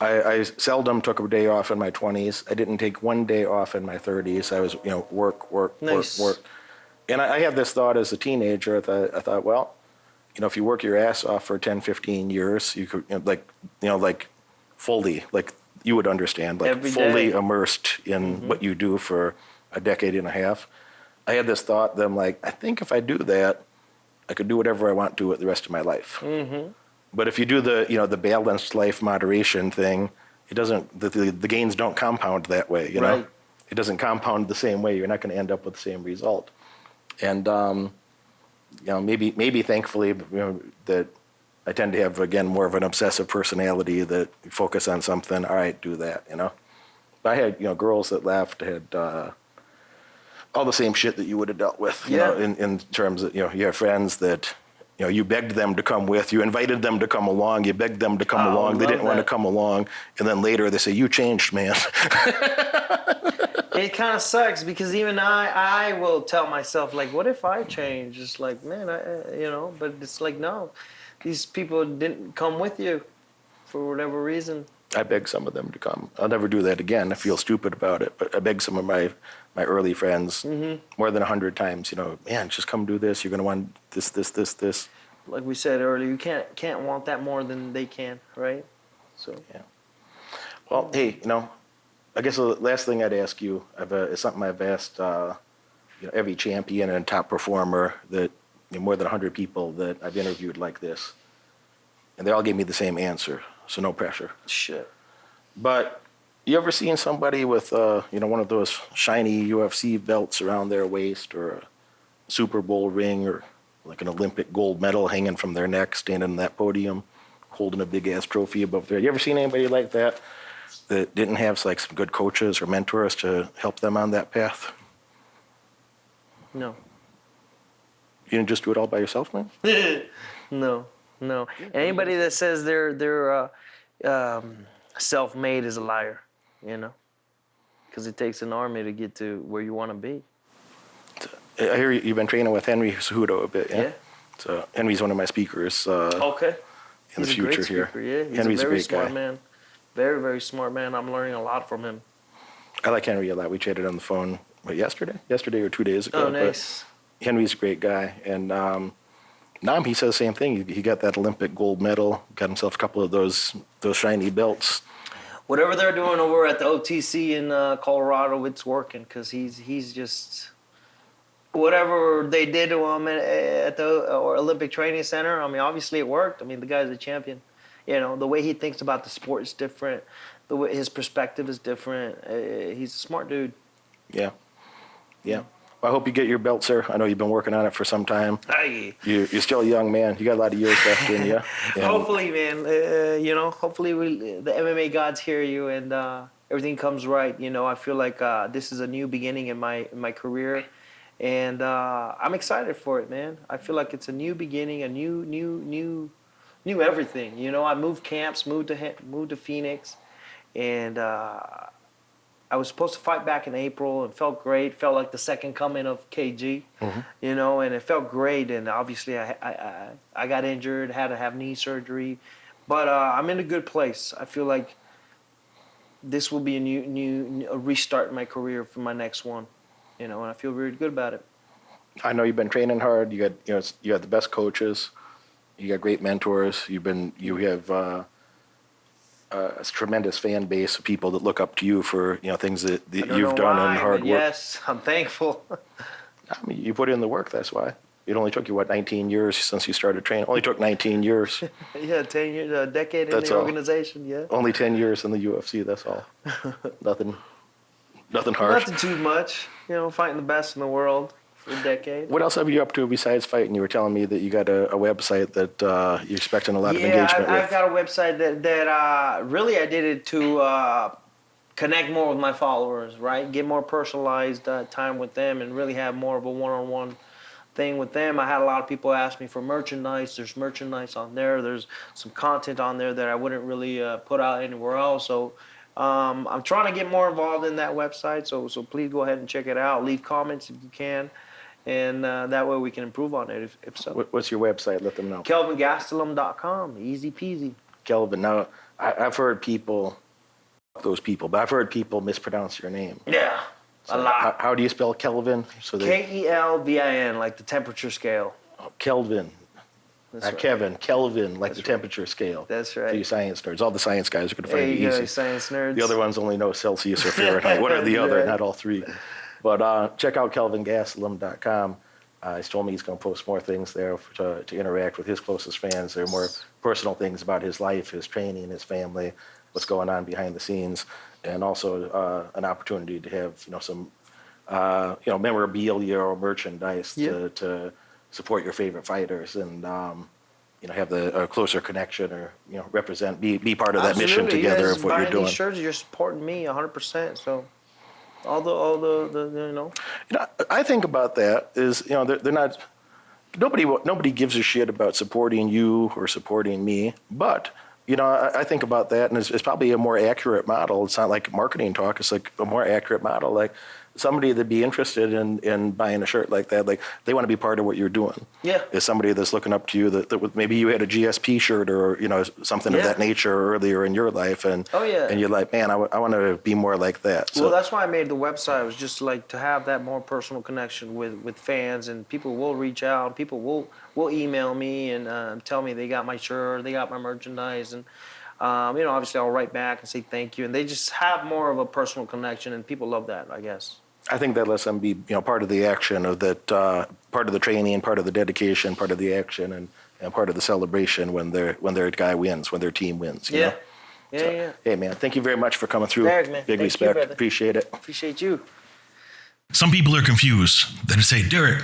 I seldom took a day off in my 20s. I didn't take one day off in my 30s. I was, you know, work. And I had this thought as a teenager. I thought, well, you know, if you work your ass off for 10, 15 years, you could, like fully, like you would understand, like fully immersed in what you do for a decade and a half. I had this thought that I'm like, I think if I do that, I could do whatever I want to with the rest of my life. Mm-hmm. But if you do the balanced life moderation thing, it doesn't, the gains don't compound that way, you know? It doesn't compound the same way. You're not going to end up with the same result. And, you know, maybe thankfully, you know, that I tend to have, again, more of an obsessive personality that focus on something. All right, do that, you know? But I had, you know, girls that laughed, had all the same shit that you would have dealt with, you know, in terms of, you know, you have friends that, you know, you begged them to come with, you invited them to come along, you begged them to come along, they didn't want to come along, and then later they say, you changed, man.
It kind of sucks because even I will tell myself, like, what if I change? It's like, man, you know, but it's like, no, these people didn't come with you for whatever reason.
I beg some of them to come. I'll never do that again. I feel stupid about it, but I beg some of my early friends more than 100 times, you know, man, just come do this. You're going to want this.
Like we said earlier, you can't want that more than they can, right? So
yeah. Well, hey, you know, I guess the last thing I'd ask you is something I've asked, you know, every champion and top performer that, you know, more than 100 people that I've interviewed like this, and they all gave me the same answer. So no pressure.
Shit.
But you ever seen somebody with, you know, one of those shiny UFC belts around their waist, or a Super Bowl ring, or like an Olympic gold medal hanging from their neck, standing on that podium, holding a big ass trophy above there. You ever seen anybody like that didn't have like some good coaches or mentors to help them on that path?
No.
You didn't just do it all by yourself, man?
No. Anybody that says they're self-made is a liar, you know, because it takes an army to get to where you want to be.
I hear you've been training with Henry Cejudo a bit, yeah?
Yeah.
So Henry's one of my speakers
Okay.
in the
He's a
future
great
here.
speaker, yeah. He's
Henry's
a very
great
smart
guy.
man. Very, very smart man. I'm learning a lot from him.
I like Henry a lot. We chatted on the phone yesterday or 2 days ago.
Oh, nice.
But Henry's a great guy, and Nam, he says the same thing. He got that Olympic gold medal, got himself a couple of those shiny belts.
Whatever they're doing over at the OTC in Colorado, it's working because he's just whatever they did to him at the Olympic Training Center. I mean, obviously it worked. I mean, the guy's a champion. You know, the way he thinks about the sport is different. The way his perspective is different. He's a smart dude.
Yeah. Well, I hope you get your belt, sir. I know you've been working on it for some time.
Hey.
You're still a young man. You got a lot of years left in you.
Hopefully, man. Hopefully the MMA gods hear you and everything comes right. You know, I feel like this is a new beginning in my career, and I'm excited for it, man. I feel like it's a new beginning, a new everything. You know, I moved camps, moved to Phoenix, and I was supposed to fight back in April and felt great. Felt like the second coming of KG, you know, and it felt great. And obviously I got injured, had to have knee surgery, but I'm in a good place. I feel like this will be a restart in my career for my next one, you know, and I feel really good about it.
I know you've been training hard. You got the best coaches. You got great mentors. You have a tremendous fan base of people that look up to you for things that you've done and hard work.
Yes, I'm thankful.
I mean, you put in the work. That's why. It only took you 19 years since you started training. Only took 19 years.
Yeah, 10 years, a decade in
That's
the
all.
organization. Yeah.
Only 10 years in the UFC. That's all. Nothing harsh.
Nothing too much. You know, fighting the best in the world for a decade.
What else have you up to besides fighting? You were telling me that you got a website that you're expecting a lot of engagement with.
I've got a website that really I did it to connect more with my followers, right? Get more personalized time with them and really have more of a one-on-one thing with them. I had a lot of people ask me for merchandise. There's merchandise on there. There's some content on there that I wouldn't really put out anywhere else. So I'm trying to get more involved in that website. So please go ahead and check it out. Leave comments if you can. And that way we can improve on it if so.
What's your website? Let them know.
KelvinGastelum.com. Easy peasy.
Kelvin. Now, I've heard people mispronounce your name.
Yeah,
So
a lot.
How do you spell Kelvin? So
Kelvin, like the temperature scale.
Kelvin.
That's right.
Kevin. Kelvin, like
That's
the temperature scale.
That's
For
right.
you science nerds. All the science guys are going to
There
find it
you go,
easy.
science nerds.
The other ones only know Celsius or Fahrenheit. What are the other?
Right.
Not all three. But check out KelvinGastelum.com. He's told me he's going to post more things there to interact with his closest fans. There are more personal things about his life, his training, his family, what's going on behind the scenes, and also an opportunity to have some memorabilia or merchandise to support your favorite fighters and have a closer connection or represent, be part of that mission together of what you're doing.
These shirts, you're supporting me 100%. So all the
I think about that is they're not. Nobody gives a shit about supporting you or supporting me, but I think about that, and it's probably a more accurate model. It's not like marketing talk. It's like a more accurate model. Like somebody that'd be interested in buying a shirt like that, like they want to be part of what you're doing.
Yeah.
Is somebody that's looking up to you that maybe you had a GSP shirt or something of that nature earlier in your life, and and you're like, man, I want to be more like that. So,
well, that's why I made the website. It was just like to have that more personal connection with fans, and people will reach out. People will email me and tell me they got my shirt, they got my merchandise, and obviously I'll write back and say thank you, and they just have more of a personal connection, and people love that, I guess.
I think that lets them be part of the action of that, part of the training, part of the dedication, part of the action, and part of the celebration when their guy wins, when their team wins. You know?
Yeah.
Hey man, thank you very much for coming through.
Derek, man.
Big
Thank you,
respect.
brother.
Appreciate it.
Appreciate you.
Some people are confused. They say, Derek,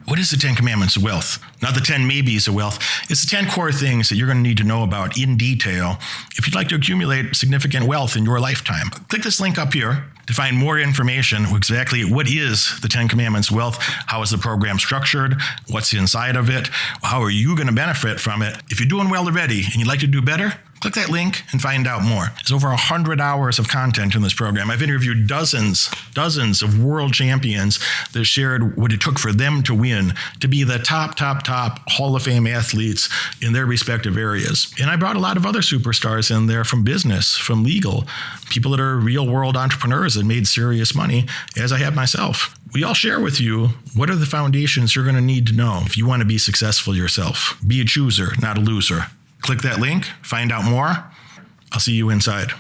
what is the 10 Commandments of Wealth? Not the 10 maybes of wealth. It's the 10 core things that you're going to need to know about in detail if you'd like to accumulate significant wealth in your lifetime. Click this link up here to find more information exactly what is the 10 Commandments of Wealth, how is the program structured, what's inside of it, how are you going to benefit from it. If you're doing well already and you'd like to do better, click that link and find out more. There's over 100 hours of content in this program. I've interviewed dozens of world champions that shared what it took for them to win, to be the top Hall of Fame athletes in their respective areas. And I brought a lot of other superstars in there from business, from legal, people that are real world entrepreneurs that made serious money, as I have myself. We all share with you what are the foundations you're going to need to know if you want to be successful yourself. Be a chooser, not a loser. Click that link, find out more. I'll see you inside.